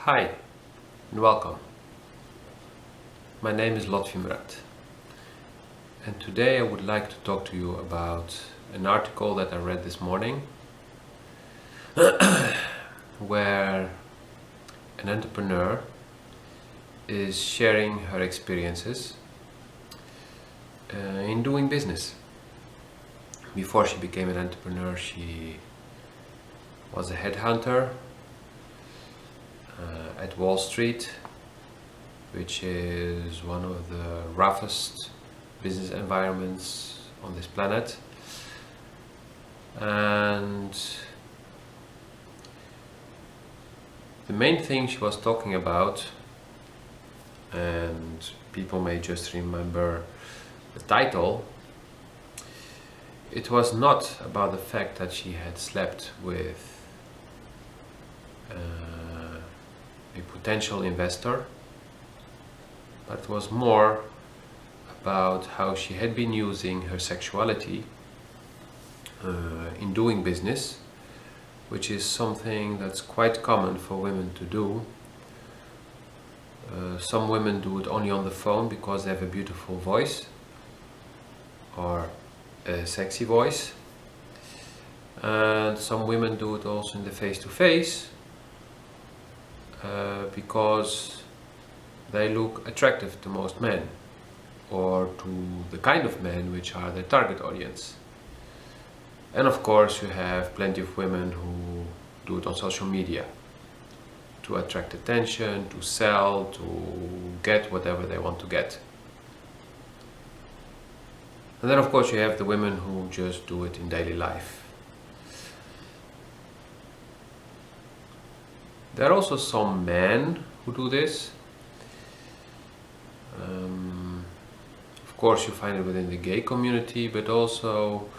Hi and welcome. My name is Lotfi, and today I would like to talk to you about an article that I read this morning where an entrepreneur is sharing her experiences in doing business. Before she became an entrepreneur, she was a headhunter at Wall Street, which is one of the roughest business environments on this planet. And the main thing she was talking about, and people may just remember the title, it was not about the fact that she had slept with a potential investor, but it was more about how she had been using her sexuality in doing business, which is something that's quite common for women to do. Some women do it only on the phone because they have a beautiful voice or a sexy voice, and some women do it also in the face-to-face because they look attractive to most men, or to the kind of men which are their target audience. And of course you have plenty of women who do it on social media to attract attention, to sell, to get whatever they want to get. And then of course you have the women who just do it in daily life. There are also some men who do this. Of course you find it within the gay community, but also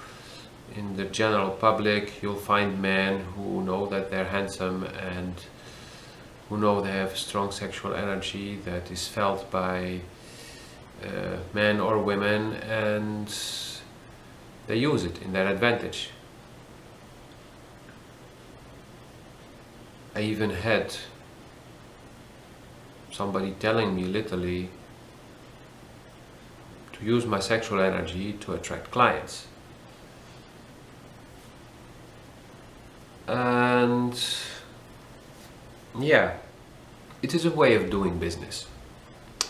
in the general public you'll find men who know that they're handsome and who know they have strong sexual energy that is felt by men or women, and they use it in their advantage. I even had somebody telling me literally to use my sexual energy to attract clients. And yeah, it is a way of doing business.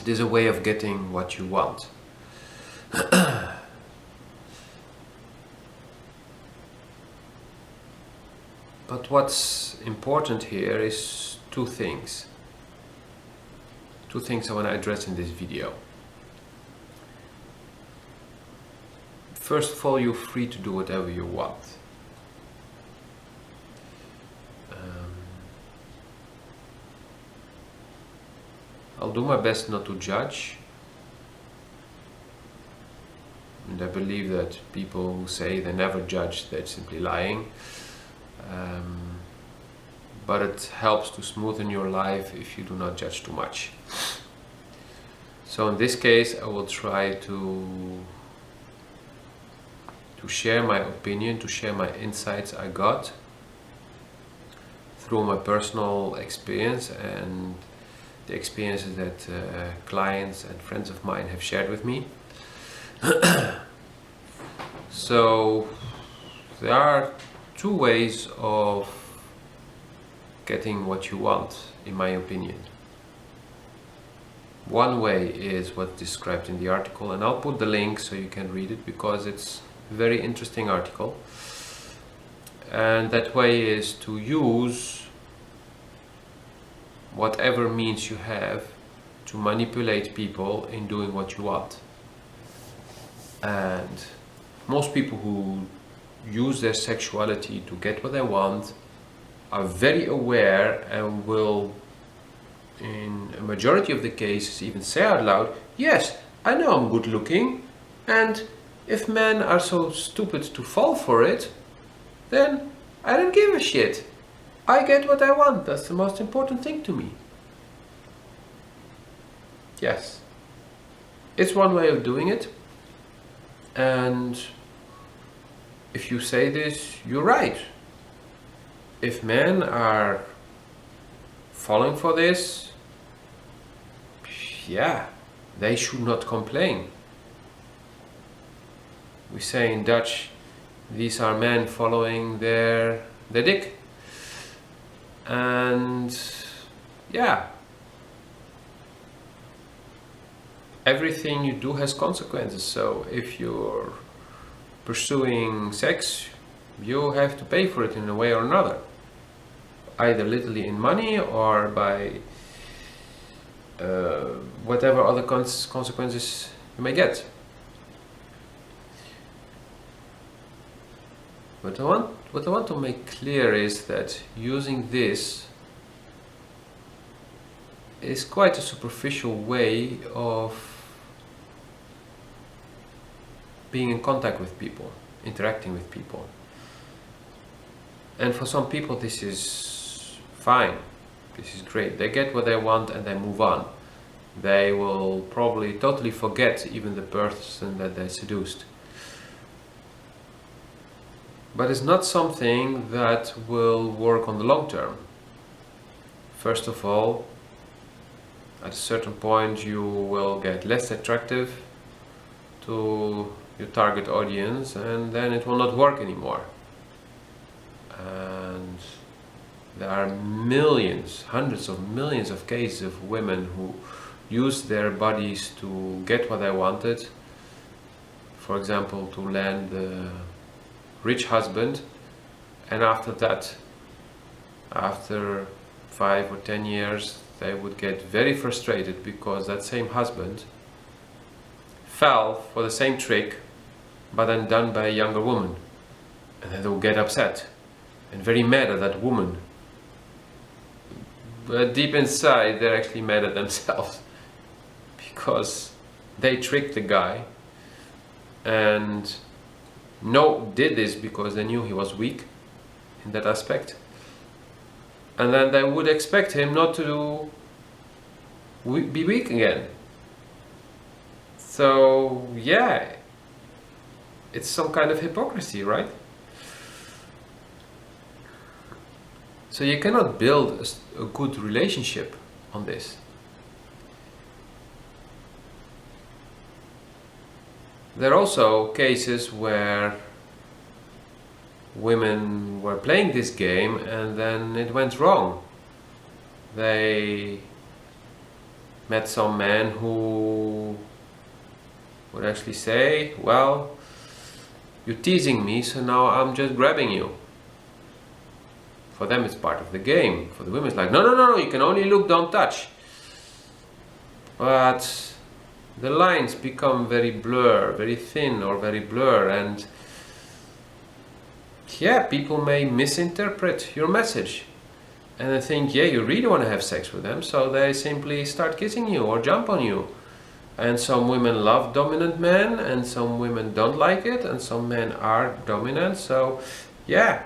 It is a way of getting what you want. But what's important here is two things. Two things I want to address in this video. First of all, you're free to do whatever you want. I'll do my best not to judge, and I believe that people who say they never judge, they're simply lying. But it helps to smoothen your life if you do not judge too much. So in this case I will try to share my opinion, to share my insights I got through my personal experience and the experiences that clients and friends of mine have shared with me. So there are two ways of getting what you want, in my opinion. One way is what's described in the article, and I'll put the link so you can read it because it's a very interesting article. And that way is to use whatever means you have to manipulate people in doing what you want. And most people who use their sexuality to get what they want are very aware and will, in a majority of the cases, even say out loud, yes, I know I'm good looking, and if men are so stupid to fall for it, then I don't give a shit. I get what I want. That's the most important thing to me. Yes, it's one way of doing it, and if you say this, you're right. If men are falling for this, yeah, they should not complain. We say in Dutch, these are men following their dick. And yeah, everything you do has consequences. So if you're pursuing sex, you have to pay for it in a way or another, either literally in money or by whatever other consequences you may get. What I want to make clear is that using this is quite a superficial way of being in contact with people, interacting with people. And for some people this is fine, this is great. They get what they want and they move on. They will probably totally forget even the person that they seduced. But it's not something that will work on the long term. First of all, at a certain point you will get less attractive to your target audience, and then it will not work anymore. And there are millions, hundreds of millions of cases of women who use their bodies to get what they wanted. For example, to land a rich husband, and after that, after 5 or 10 years, they would get very frustrated because that same husband fell for the same trick, but then done by a younger woman. And then they will get upset and very mad at that woman. But deep inside, they're actually mad at themselves because they tricked the guy and did this because they knew he was weak in that aspect. And then they would expect him not to be weak again. So yeah, it's some kind of hypocrisy, right? So you cannot build a good relationship on this. There are also cases where women were playing this game and then it went wrong. They met some man who would actually say, well, you're teasing me, so now I'm just grabbing you. For them it's part of the game. For the women it's like, no, you can only look, don't touch. But the lines become very thin or very blur, and yeah, people may misinterpret your message and they think, yeah, you really want to have sex with them, so they simply start kissing you or jump on you. And some women love dominant men and some women don't like it, and some men are dominant. So yeah,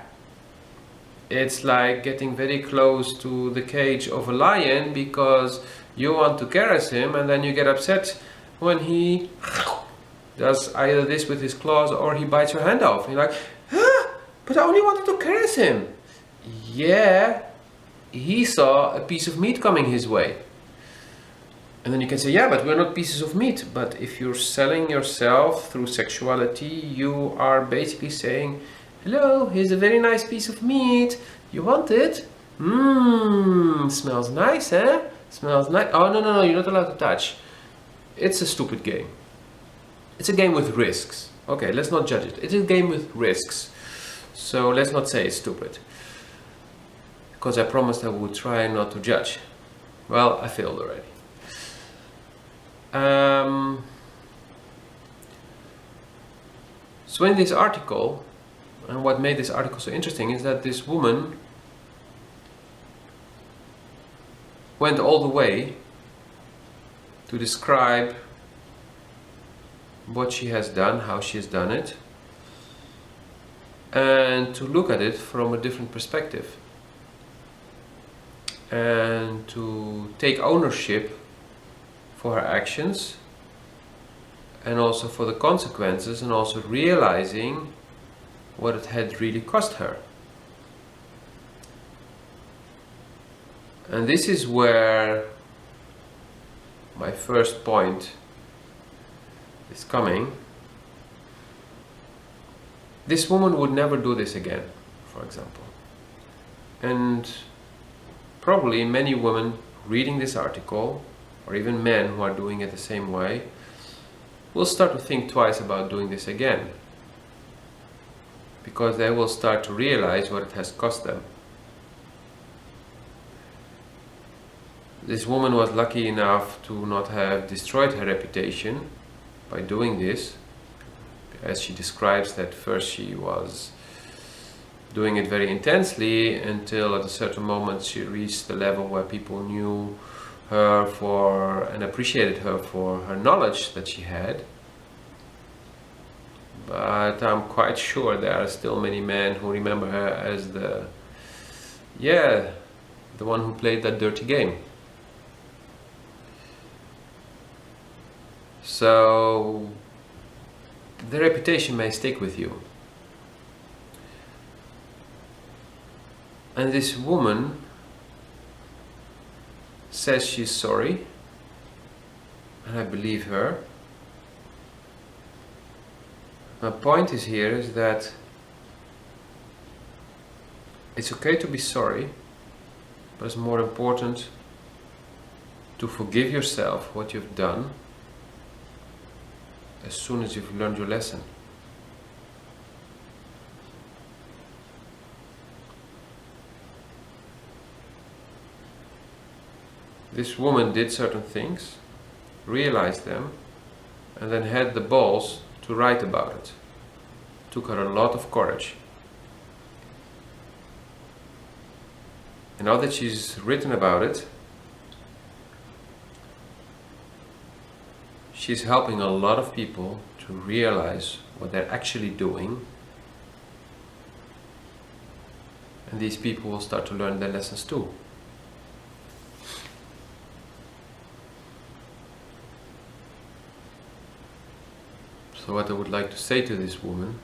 it's like getting very close to the cage of a lion because you want to caress him, and then you get upset when he does either this with his claws or he bites your hand off. And you're like, but I only wanted to caress him. Yeah, he saw a piece of meat coming his way. And then you can say, yeah, but we're not pieces of meat. But if you're selling yourself through sexuality, you are basically saying, hello, here's a very nice piece of meat. You want it? Smells nice, eh? Smells nice. Oh, no, you're not allowed to touch. It's a stupid game. It's a game with risks. Okay, let's not judge it. It's a game with risks. So let's not say it's stupid. Because I promised I would try not to judge. Well, I failed already. So in this article, and what made this article so interesting is that this woman went all the way to describe what she has done, how she has done it, and to look at it from a different perspective, and to take ownership for her actions and also for the consequences, and also realizing what it had really cost her. And this is where my first point is coming. This woman would never do this again, for example. And probably many women reading this article, or even men who are doing it the same way, will start to think twice about doing this again, because they will start to realize what it has cost them. This woman was lucky enough to not have destroyed her reputation by doing this. As she describes, that first she was doing it very intensely until at a certain moment she reached the level where people knew her for and appreciated her for her knowledge that she had. But I'm quite sure there are still many men who remember her as the one who played that dirty game. So the reputation may stick with you. And this woman says she's sorry, and I believe her. My point is here is that it's okay to be sorry, but it's more important to forgive yourself what you've done as soon as you've learned your lesson. This woman did certain things, realized them, and then had the balls to write about it. Took her a lot of courage. And now that she's written about it, she's helping a lot of people to realize what they're actually doing, and these people will start to learn their lessons too. So what I would like to say to this woman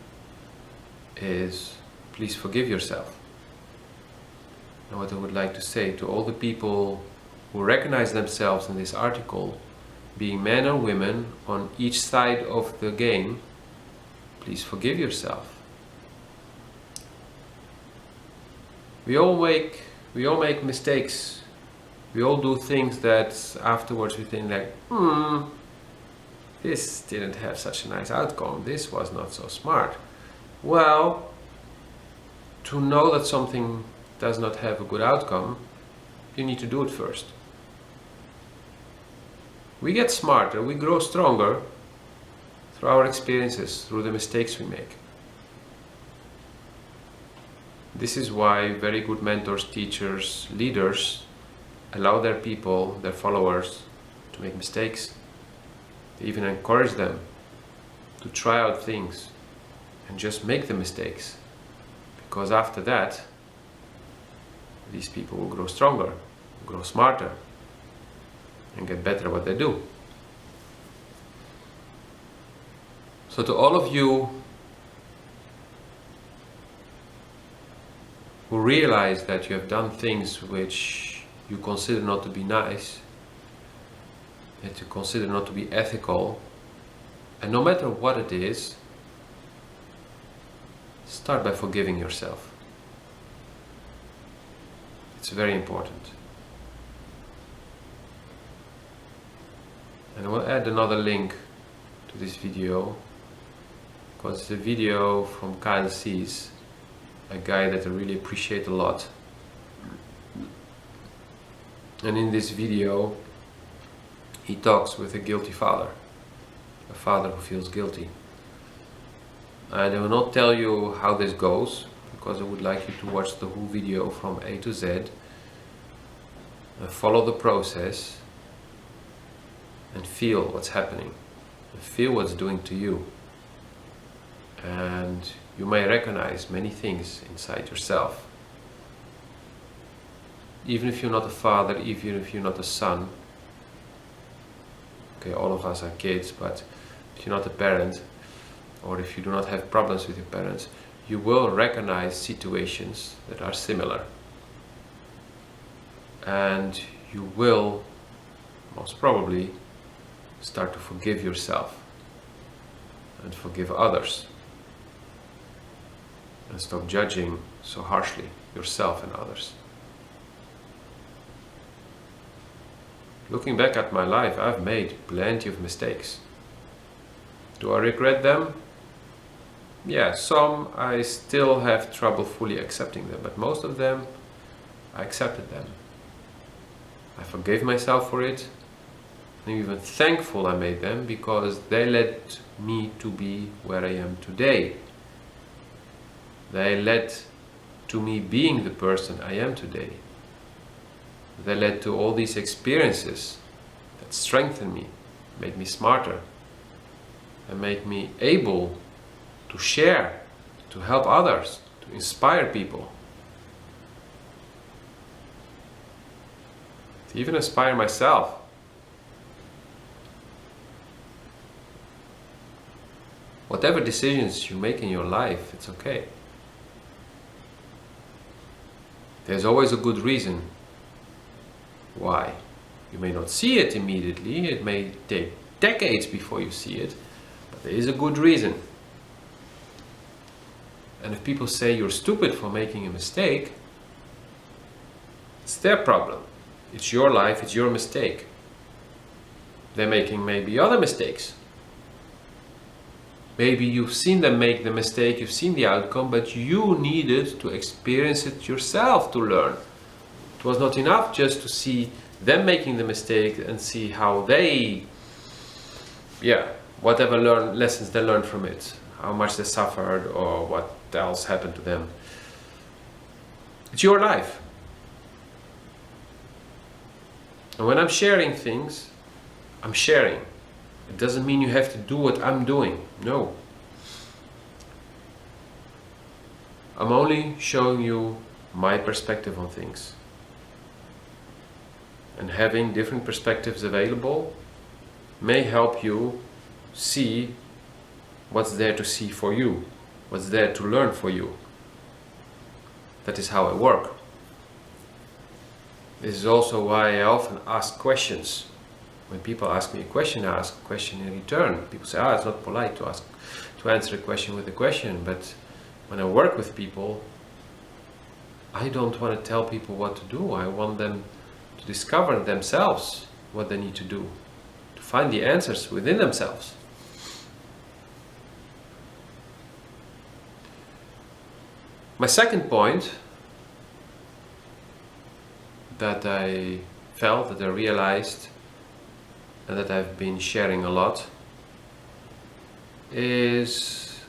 is, please forgive yourself. And what I would like to say to all the people who recognize themselves in this article, being men or women on each side of the game, please forgive yourself. We all make mistakes. We all do things that afterwards we think like, this didn't have such a nice outcome, this was not so smart. Well, to know that something does not have a good outcome, you need to do it first. We get smarter, we grow stronger through our experiences, through the mistakes we make. This is why very good mentors, teachers, leaders allow their people, their followers, to make mistakes. They even encourage them to try out things and just make the mistakes, because after that these people will grow stronger, grow smarter, and get better at what they do. So to all of you who realize that you have done things which you consider not to be nice, that you consider not to be ethical, and no matter what it is, start by forgiving yourself. It's very important. And I will add another link to this video, because it's a video from Kyle Cease, a guy that I really appreciate a lot. And in this video he talks with a guilty father, a father who feels guilty. And I will not tell you how this goes, because I would like you to watch the whole video from A to Z and follow the process and feel what's happening and feel what's doing to you. And you may recognize many things inside yourself. Even if you're not a father, even if you're not a son, okay, all of us are kids, but if you're not a parent, or if you do not have problems with your parents, you will recognize situations that are similar. and you will most probably start to forgive yourself and forgive others and stop judging so harshly yourself and others. Looking back at my life, I've made plenty of mistakes. Do I regret them? Yeah, some I still have trouble fully accepting them, but most of them, I accepted them. I forgave myself for it. I'm even thankful I made them because they led me to be where I am today. They led to me being the person I am today. They led to all these experiences that strengthened me, made me smarter, and made me able to share, to help others, to inspire people, to even inspire myself. Whatever decisions you make in your life, it's okay. There's always a good reason why. You may not see it immediately, it may take decades before you see it, but there is a good reason. And if people say you're stupid for making a mistake, it's their problem. It's your life, it's your mistake. They're making maybe other mistakes. Maybe you've seen them make the mistake, you've seen the outcome, but you needed to experience it yourself to learn. It was not enough just to see them making the mistake and see how they, whatever lessons they learned from it, how much they suffered or what else happened to them. It's your life. And when I'm sharing things, I'm sharing. It doesn't mean you have to do what I'm doing. No. I'm only showing you my perspective on things. And having different perspectives available may help you see what's there to see for you, what's there to learn for you. That is how I work. This is also why I often ask questions. When people ask me a question, I ask a question in return. People say, it's not polite to answer a question with a question, but when I work with people, I don't want to tell people what to do. I want them to discover themselves what they need to do, to find the answers within themselves. My second point that I felt, that I realized, and that I've been sharing a lot, is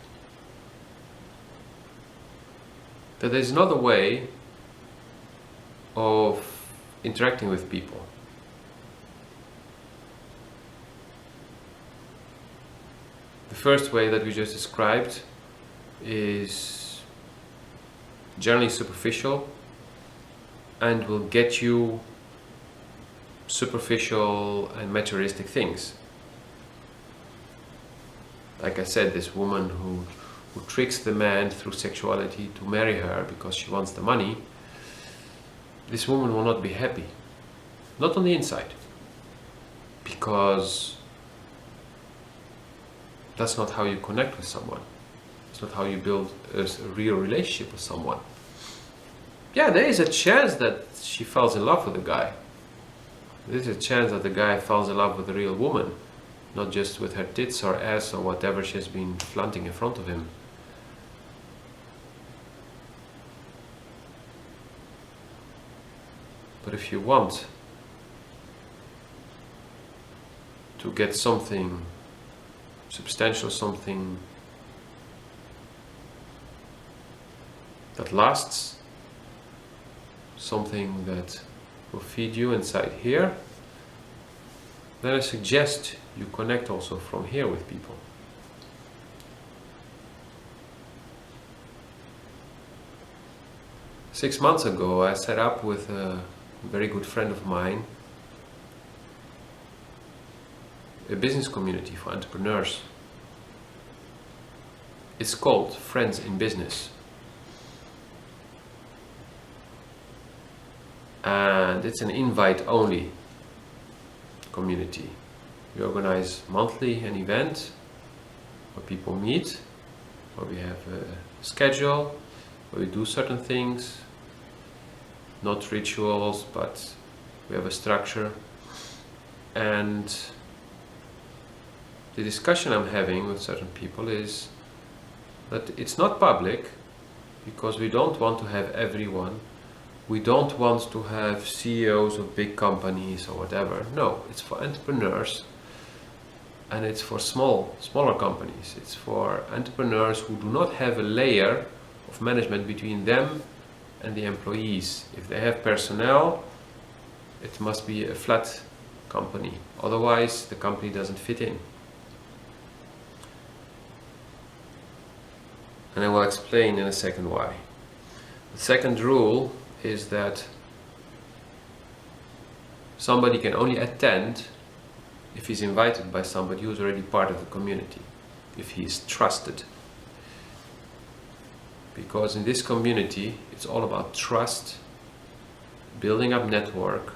that there's another way of interacting with people. The first way that we just described is generally superficial and will get you superficial and materialistic things. Like I said, this woman who tricks the man through sexuality to marry her because she wants the money, this woman will not be happy. Not on the inside. Because that's not how you connect with someone. It's not how you build a real relationship with someone. Yeah, there is a chance that she falls in love with the guy. There's a chance that the guy falls in love with a real woman, not just with her tits or ass or whatever she has been flaunting in front of him. But if you want to get something substantial, something that lasts, something that will feed you inside here, then I suggest you connect also from here with people. Six months ago, I set up with a very good friend of mine a business community for entrepreneurs. It's called Friends in Business. and it's an invite-only community. We organize monthly an event where people meet, where we have a schedule, where we do certain things, not rituals, but we have a structure. And the discussion I'm having with certain people is that it's not public, because we don't want to have everyone. We don't want to have CEOs of big companies or whatever. No, it's for entrepreneurs, and it's for smaller companies. It's for entrepreneurs who do not have a layer of management between them and the employees. If they have personnel, it must be a flat company. Otherwise, the company doesn't fit in. And I will explain in a second why. The second rule is that somebody can only attend if he's invited by somebody who's already part of the community, if he is trusted. Because in this community, it's all about trust, building up network,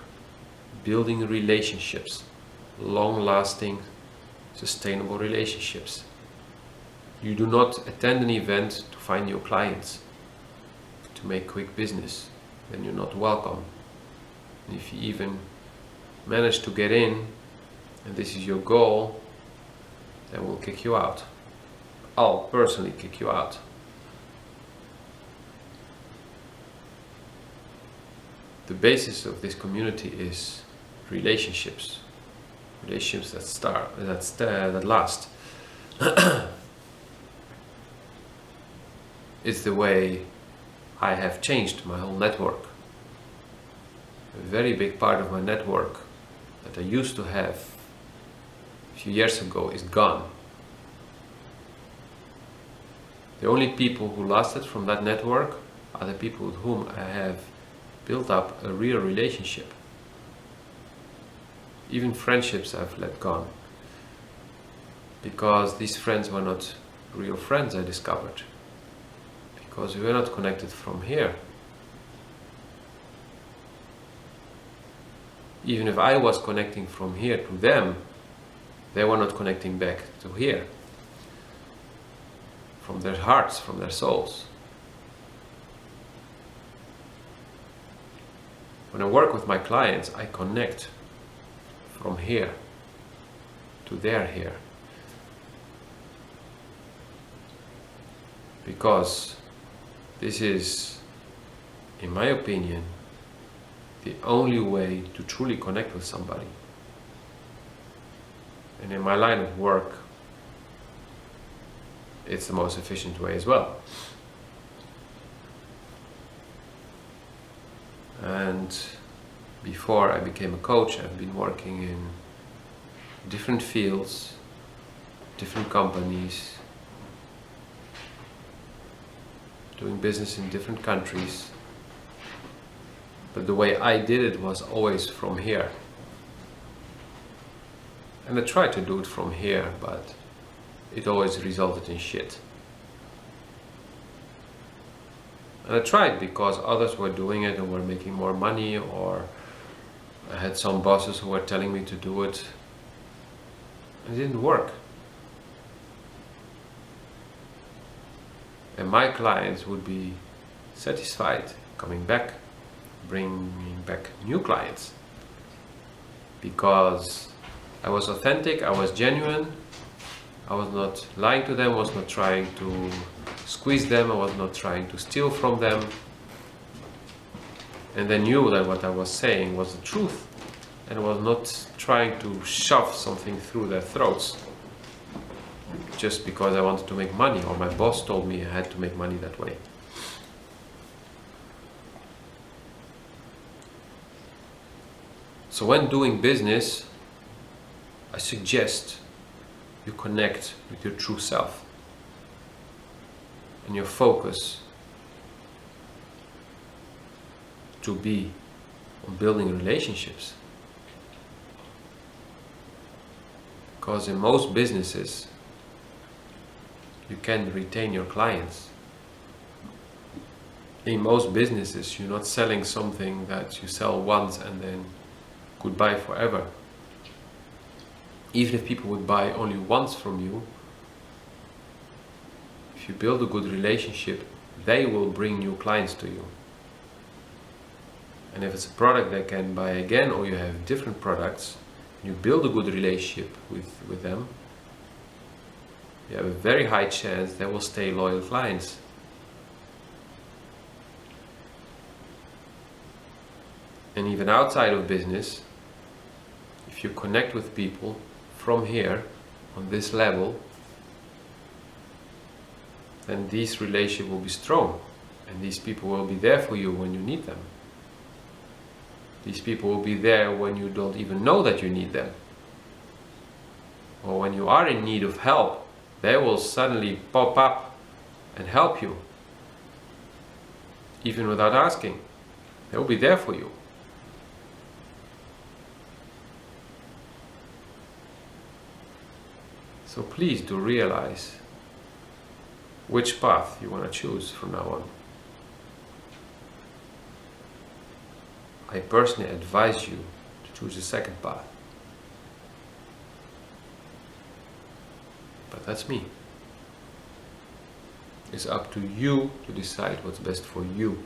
building relationships, long-lasting, sustainable relationships. You do not attend an event to find new clients, to make quick business. Then you're not welcome. And if you even manage to get in, and this is your goal, then we'll kick you out. I'll personally kick you out. The basis of this community is relationships. Relationships that last. It's the way I have changed my whole network. A very big part of my network that I used to have a few years ago is gone. The only people who lasted from that network are the people with whom I have built up a real relationship. Even friendships I've let gone, because these friends were not real friends, I discovered. Because we were not connected from here. Even if I was connecting from here to them, they were not connecting back to here. From their hearts, from their souls. When I work with my clients, I connect from here to their here. Because this is, in my opinion, the only way to truly connect with somebody. And in my line of work, it's the most efficient way as well. And before I became a coach, I've been working in different fields, different companies, doing business in different countries. But the way I did it was always from here. And I tried to do it from here, but it always resulted in shit. And I tried because others were doing it and were making more money, or I had some bosses who were telling me to do it. It didn't work. And my clients would be satisfied coming back, bringing back new clients. Because I was authentic, I was genuine, I was not lying to them, I was not trying to squeeze them, I was not trying to steal from them. And they knew that what I was saying was the truth, and I was not trying to shove something through their throats just because I wanted to make money, or my boss told me I had to make money that way. So when doing business, I suggest you connect with your true self and your focus to be on building relationships. Because in most businesses, you can retain your clients. In most businesses, you're not selling something that you sell once and then goodbye forever. Even if people would buy only once from you, if you build a good relationship, they will bring new clients to you. And if it's a product they can buy again, or you have different products, you build a good relationship with them, you have a very high chance they will stay loyal clients. And even outside of business, if you connect with people from here, on this level, then this relationship will be strong, and these people will be there for you when you need them. These people will be there when you don't even know that you need them. Or when you are in need of help, they will suddenly pop up and help you. Even without asking. They will be there for you. So please do realize which path you want to choose from now on. I personally advise you to choose the second path. But that's me. It's up to you to decide what's best for you.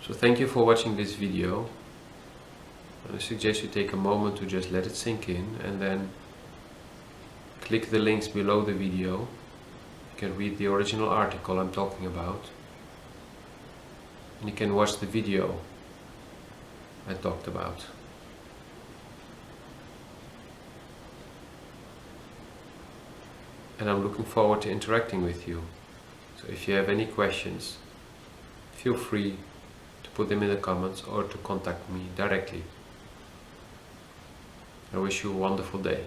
So thank you for watching this video. And I suggest you take a moment to just let it sink in, and then click the links below the video. You can read the original article I'm talking about, and you can watch the video I talked about. And I'm looking forward to interacting with you. So if you have any questions, feel free to put them in the comments or to contact me directly. I wish you a wonderful day.